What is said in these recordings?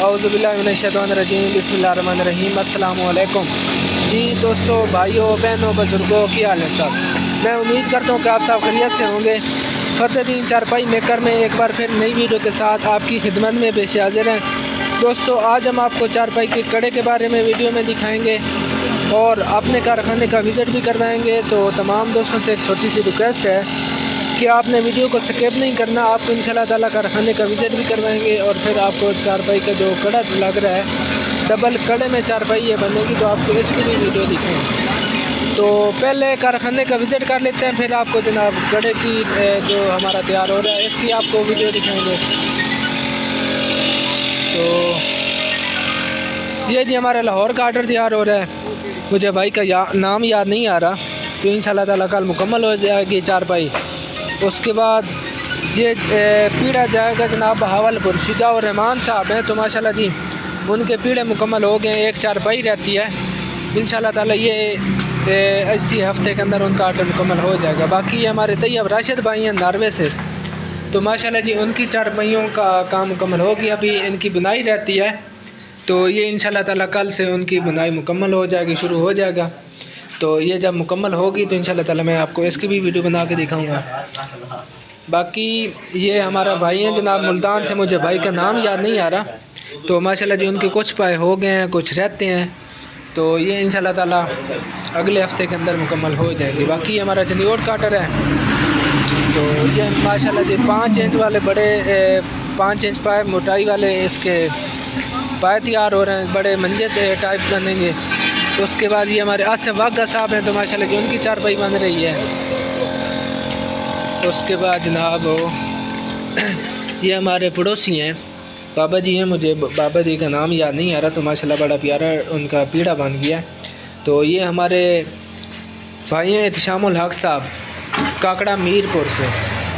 औज़ुबिल्लाहिमिनश्शैतानिर्रजीम बिस्मिल्लाहिर्रहमानिर्रहीम अस्सलामु अलैकुम। जी दोस्तों, भाइयों, बहनों, बुज़ुर्गों, क्या हाल है सब। मैं उम्मीद करता हूँ कि आप सब खैरियत से होंगे। फ़तेहदीन चारपाई मेकर में एक बार फिर नई वीडियो के साथ आपकी खिदमत में पेश हाज़िर हैं। दोस्तों, आज हम आपको चारपाई के कड़े के बारे में वीडियो में दिखाएँगे और अपने कारखाने का विज़िट भी करवाएँगे। तो तमाम दोस्तों से एक छोटी सी रिक्वेस्ट है कि आपने वीडियो को स्किप नहीं करना। आपको इंशाल्लाह ताला कारखाने का विज़िट भी करवाएंगे और फिर आपको चारपाई का जो कड़ा लग रहा है, डबल कड़े में चारपाई ये बनेगी, तो आपको इसकी भी वीडियो दिखाएंगे। तो पहले कारखाने का विज़िट कर लेते हैं, फिर आपको जनाब कड़े की जो हमारा तैयार हो रहा है इसकी आपको वीडियो दिखाएँगे। तो ये जी हमारा लाहौर का आर्डर तैयार हो रहा है। मुझे भाई का नाम याद नहीं आ रहा, तो इंशाल्लाह ताला कल मुकम्मल हो जाएगी चारपाई। उसके बाद ये पीढ़ा जाएगा जनाब बहावलपुर। शुजाउर रहमान साहब हैं, तो माशाल्लाह जी उनके पीढ़े मुकम्मल हो गए। एक चारपाई रहती है, इंशाल्लाह ताला ये इसी हफ़्ते के अंदर उनका आर्डर मुकम्मल हो जाएगा। बाकी ये हमारे तैयब राशिद भाई हैं नारवे से, तो माशाल्लाह जी उनकी चारपाइयों का काम मुकम्मल हो गया। अभी इनकी बुनाई रहती है, तो ये इंशाल्लाह ताला कल से उनकी बुनाई मुकम्मल हो जाएगी, शुरू हो जाएगा। तो ये जब मुकम्मल होगी तो इंशाल्लाह ताला मैं आपको इसकी भी वीडियो बना के दिखाऊंगा। बाकी ये हमारा भाई हैं जनाब मुल्तान से, मुझे भाई का नाम याद नहीं आ रहा, तो माशाल्लाह जी उनके कुछ पाए हो गए हैं, कुछ रहते हैं, तो ये इंशाल्लाह ताला अगले हफ़्ते के अंदर मुकम्मल हो जाएगी। बाकी हमारा चनियोट काटर है, तो ये माशाल्लाह जी 5 इंच वाले बड़े 5 इंच पाए मोटाई वाले इसके पाए तैयार हो रहे हैं, बड़े मंजे टाइप बनेंगे। तो उसके बाद ये हमारे आसिफ वाघा साहब हैं, तो माशाल्लाह जी उनकी चारपाई बन रही है। उसके बाद जनाब ये हमारे पड़ोसी हैं, बाबा जी हैं, मुझे बाबा जी का नाम याद नहीं आ रहा, तो माशाल्लाह बड़ा प्यारा उनका पीढ़ा बन गया। तो ये हमारे भाई हैं इत्शामुल हक साहब काकड़ा मीरपुर से,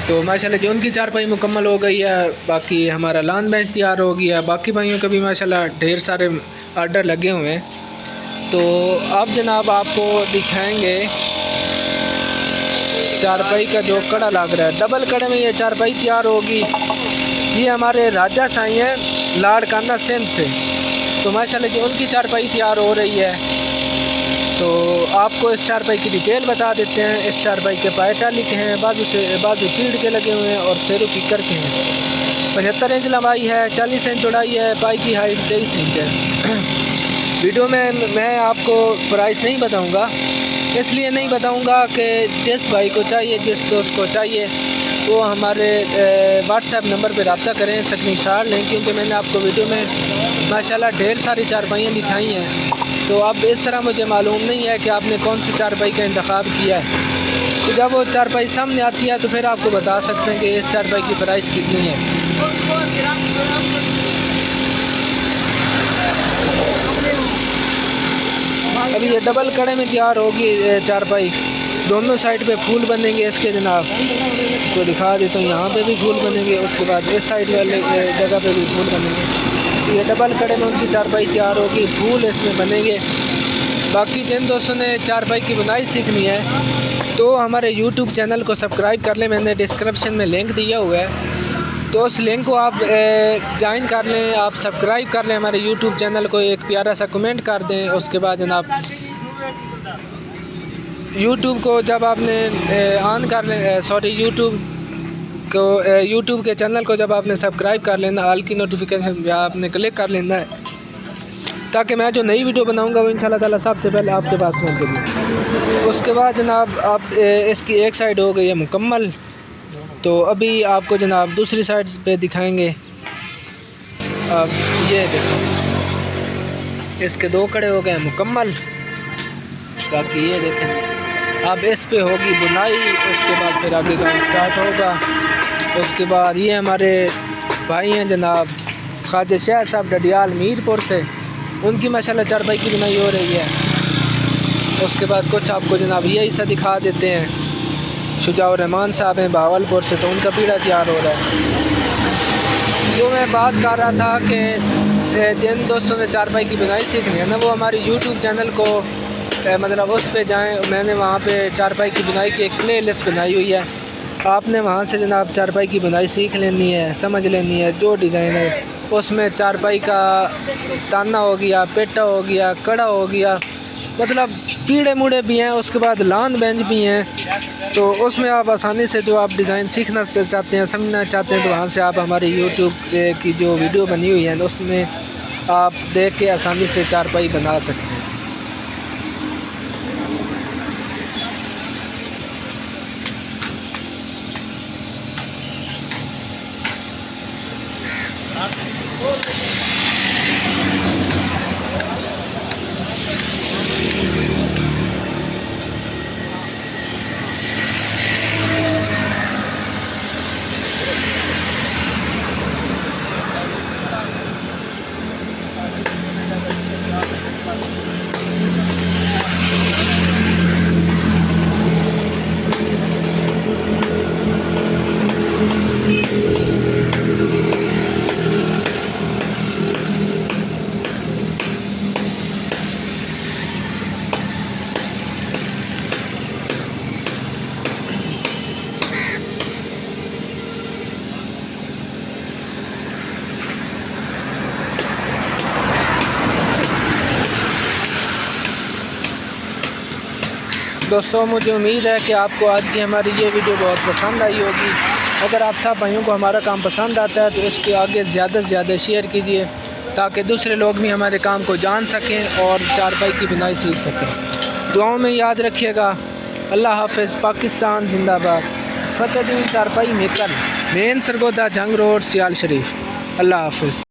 तो माशाल्लाह जी उनकी चारपाई मुकम्मल हो गई है। बाकी हमारा लान बेंच तैयार हो गया। बाकी भाइयों का भी माशाल्लाह ढेर सारे आर्डर लगे हुए हैं। तो अब जनाब आपको दिखाएंगे चारपाई का जो कड़ा लग रहा है, डबल कड़े में ये चारपाई तैयार होगी। ये हमारे राजा साईं हैं लाड़काना सिंध से, तो माशाल्लाह जी उनकी चारपाई तैयार हो रही है। तो आपको इस चारपाई की डिटेल बता देते हैं। इस चारपाई के पाए टाली के हैं, बाजू चीड़ के लगे हुए हैं और सेरू की कर के हैं। 75 इंच लंबाई है, 40 इंच चौड़ाई है, पाई की हाइट 23 इंच है। वीडियो में मैं आपको प्राइस नहीं बताऊंगा, इसलिए नहीं बताऊंगा कि जिस भाई को चाहिए, जिस दोस्त को चाहिए, वो हमारे व्हाट्सएप नंबर पर रब्ता करें, स्क्रीनशॉट लें, क्योंकि मैंने आपको वीडियो में माशाल्लाह ढेर सारी चारपाइयाँ दिखाई हैं। तो अब इस तरह मुझे मालूम नहीं है कि आपने कौन सी चारपाई का इंतखाब किया है। तो जब वो चारपाई सामने आती है तो फिर आपको बता सकते हैं कि इस चारपाई की प्राइस कितनी है। अभी ये डबल कड़े में तैयार होगी चारपाई, दोनों साइड पे फूल बनेंगे इसके जनाब, तो दिखा देता हूँ। यहाँ पे भी फूल बनेंगे, उसके बाद इस साइड वाले जगह पे भी फूल बनेंगे। ये डबल कड़े में उनकी चारपाई तैयार होगी, फूल इसमें बनेंगे। बाकी जिन दोस्तों ने चारपाई की बुनाई सीखनी है तो हमारे यूट्यूब चैनल को सब्सक्राइब कर लें, मैंने डिस्क्रिप्शन में लिंक दिया हुआ है, तो उस लिंक को आप ज्वाइन कर लें, आप सब्सक्राइब कर लें हमारे यूट्यूब चैनल को, एक प्यारा सा कमेंट कर दें। उसके बाद जनाब यूट्यूब को जब आपने ऑन कर लें, सॉरी यूट्यूब के चैनल को जब आपने सब्सक्राइब कर लेना, ऑल की नोटिफिकेशन पे आपने क्लिक कर लेना है, ताकि मैं जो नई वीडियो बनाऊंगा वो इंशाल्लाह ताला सबसे पहले आपके पास पहुँचेगी। उसके बाद जनाब आप इसकी एक साइड हो गई है मुकम्मल, तो अभी आपको जनाब दूसरी साइड पे दिखाएंगे। अब ये देखो, इसके 2 कड़े हो गए मुकम्मल। बाकी ये देखेंगे, अब इस पे होगी बुनाई, उसके बाद फिर आगे काम स्टार्ट होगा। उसके बाद ये हमारे भाई हैं जनाब ख्वाजा शाह साहब डडियाल मीरपुर से, उनकी माशाल्लाह चारपाई की बुनाई हो रही है। उसके बाद कुछ आपको जनाब ये हिस्सा दिखा देते हैं। शुजाउर रहमान साहब हैं बहावलपुर से, तो उनका पीढ़ा तैयार हो रहा है। जो मैं बात कर रहा था कि जिन दोस्तों ने चारपाई की बुनाई सीखनी है ना, वो हमारे यूट्यूब चैनल को मतलब उस पे जाएं। मैंने वहाँ पे चारपाई की बुनाई की एक प्ले लिस्ट बनाई हुई है, आपने वहाँ से जनाब चारपाई की बुनाई सीख लेनी है, समझ लेनी है। जो डिज़ाइन है उसमें चारपाई का ताना हो गया, पेटा हो गया, कड़ा हो गया, मतलब पीढ़े मुड़े भी हैं। उसके बाद लान बेंच भी हैं। तो उसमें आप आसानी से जो आप डिज़ाइन सीखना चाहते हैं, समझना चाहते हैं, तो वहाँ से आप हमारी यूट्यूब की जो वीडियो बनी हुई है उसमें आप देख के आसानी से चारपाई बना सकते हैं। दोस्तों मुझे उम्मीद है कि आपको आज की हमारी ये वीडियो बहुत पसंद आई होगी। अगर आप सब भाइयों को हमारा काम पसंद आता है तो इसके आगे ज़्यादा से ज़्यादा शेयर कीजिए, ताकि दूसरे लोग भी हमारे काम को जान सकें और चारपाई की बुनाई सीख सकें। दुआओं में याद रखिएगा। अल्लाह हाफ़िज़। पाकिस्तान जिंदाबाद। फतेह दीन चारपाई मेकर, मेन सरगोदा जंग रोड, सियाल शरीफ। अल्लाह हाफ़िज़।